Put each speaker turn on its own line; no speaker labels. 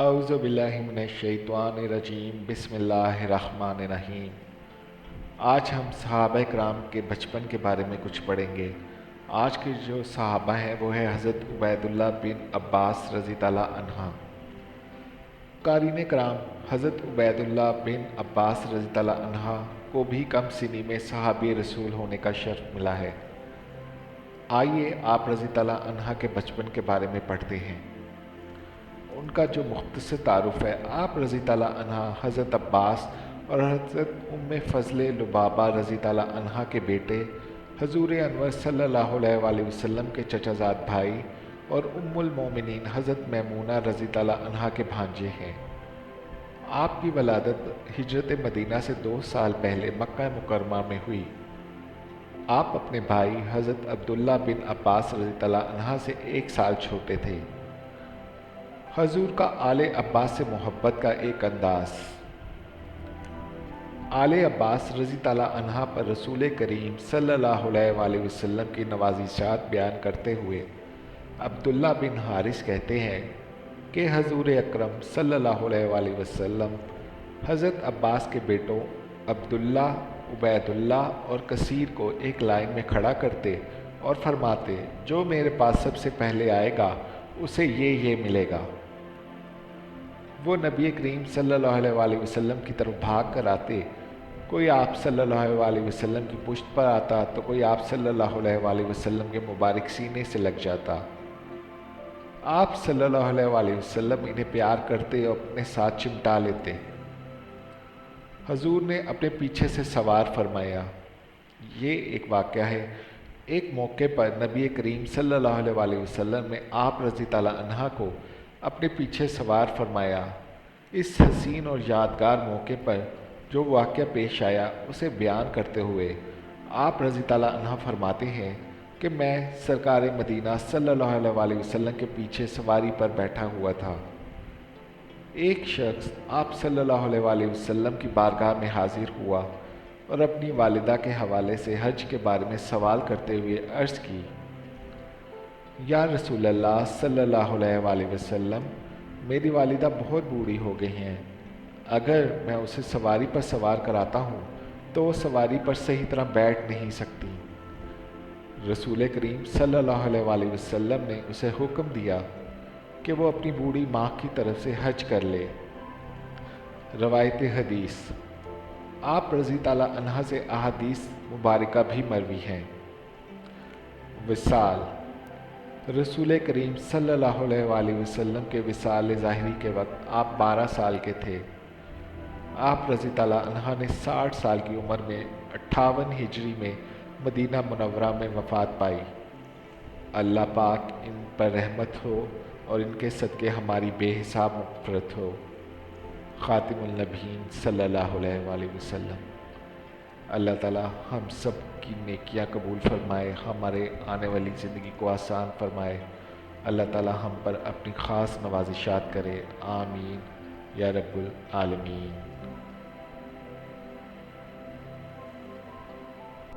اعوذ باللہ من الشیطان الرجیم بسم اللہ الرحمن الرحیم۔ آج ہم صحابہ کرام کے بچپن کے بارے میں کچھ پڑھیں گے۔ آج کے جو صحابہ ہیں وہ ہے حضرت عبید اللہ بن عباس رضی اللہ عنہ۔ قارئین کرام، حضرت عبید اللہ بن عباس رضی اللہ عنہ کو بھی کم سنی میں صحابی رسول ہونے کا شرف ملا ہے۔ آئیے آپ رضی اللہ عنہ کے بچپن کے بارے میں پڑھتے ہیں۔ ان کا جو مختصر تعارف ہے، آپ رضی اللہ عنہ حضرت عباس اور حضرت ام فضل لبابہ رضی اللہ عنہ کے بیٹے، حضور انور صلی اللہ علیہ وآلہ وسلم کے چچا زاد بھائی اور ام المومنین حضرت میمونہ رضی اللہ عنہ کے بھانجے ہیں۔ آپ کی ولادت ہجرت مدینہ سے 2 سال پہلے مکہ مکرمہ میں ہوئی۔ آپ اپنے بھائی حضرت عبداللہ بن عباس رضی اللہ عنہ سے 1 سال چھوٹے تھے۔ حضور کا آل عباس سے محبت کا ایک انداز۔ آل عباس رضی اللہ عنہ پر رسول کریم صلی اللہ علیہ وآلہ وسلم کی نوازشات بیان کرتے ہوئے عبداللہ بن حارث کہتے ہیں کہ حضور اکرم صلی اللہ علیہ وآلہ وسلم حضرت عباس کے بیٹوں عبداللہ، عبید اللہ اور کثیر کو ایک لائن میں کھڑا کرتے اور فرماتے، جو میرے پاس سب سے پہلے آئے گا اسے یہ ملے گا۔ وہ نبی کریم صلی اللہ علیہ وآلہ وسلم کی طرف بھاگ کر آتے، کوئی آپ صلی اللہ علیہ وآلہ وسلم کی پشت پر آتا تو کوئی آپ صلی اللہ علیہ وآلہ وسلم کے مبارک سینے سے لگ جاتا۔ آپ صلی اللہ علیہ وآلہ وسلم انہیں پیار کرتے اور اپنے ساتھ چمٹا لیتے۔ حضور نے اپنے پیچھے سے سوار فرمایا۔ یہ ایک واقعہ ہے۔ ایک موقع پر نبی کریم صلی اللہ علیہ وآلہ وسلم نے آپ رضی اللہ عنہ کو اپنے پیچھے سوار فرمایا۔ اس حسین اور یادگار موقع پر جو واقعہ پیش آیا اسے بیان کرتے ہوئے آپ رضی اللہ عنہ فرماتے ہیں کہ میں سرکار مدینہ صلی اللہ علیہ وآلہ وسلم کے پیچھے سواری پر بیٹھا ہوا تھا۔ ایک شخص آپ صلی اللہ علیہ وآلہ وسلم کی بارگاہ میں حاضر ہوا اور اپنی والدہ کے حوالے سے حج کے بارے میں سوال کرتے ہوئے عرض کی، یا رسول اللہ صلی اللہ علیہ وآلہ وسلم، میری والدہ بہت بوڑھی ہو گئی ہیں، اگر میں اسے سواری پر سوار کراتا ہوں تو وہ سواری پر صحیح طرح بیٹھ نہیں سکتی۔ رسول کریم صلی اللہ علیہ وآلہ وسلم نے اسے حکم دیا کہ وہ اپنی بوڑھی ماں کی طرف سے حج کر لے۔ روایت حدیث۔ آپ رضی اللہ عنہ سے احادیث مبارکہ بھی مروی ہیں۔ وصال۔ رسول کریم صلی اللہ علیہ وآلہ وسلم کے وصال ظاہری کے وقت آپ 12 سال کے تھے۔ آپ رضی اللہ عنہ نے 60 سال کی عمر میں 58 ہجری میں مدینہ منورہ میں وفات پائی۔ اللہ پاک ان پر رحمت ہو اور ان کے صدقے ہماری بے حساب مغفرت ہو۔ خاتم النبیین صلی اللہ علیہ وآلہ وسلم۔ اللہ تعالیٰ ہم سب کی نیکیاں قبول فرمائے، ہمارے آنے والی زندگی کو آسان فرمائے۔ اللہ تعالیٰ ہم پر اپنی خاص نوازشات کرے۔ آمین یا رب العالمین۔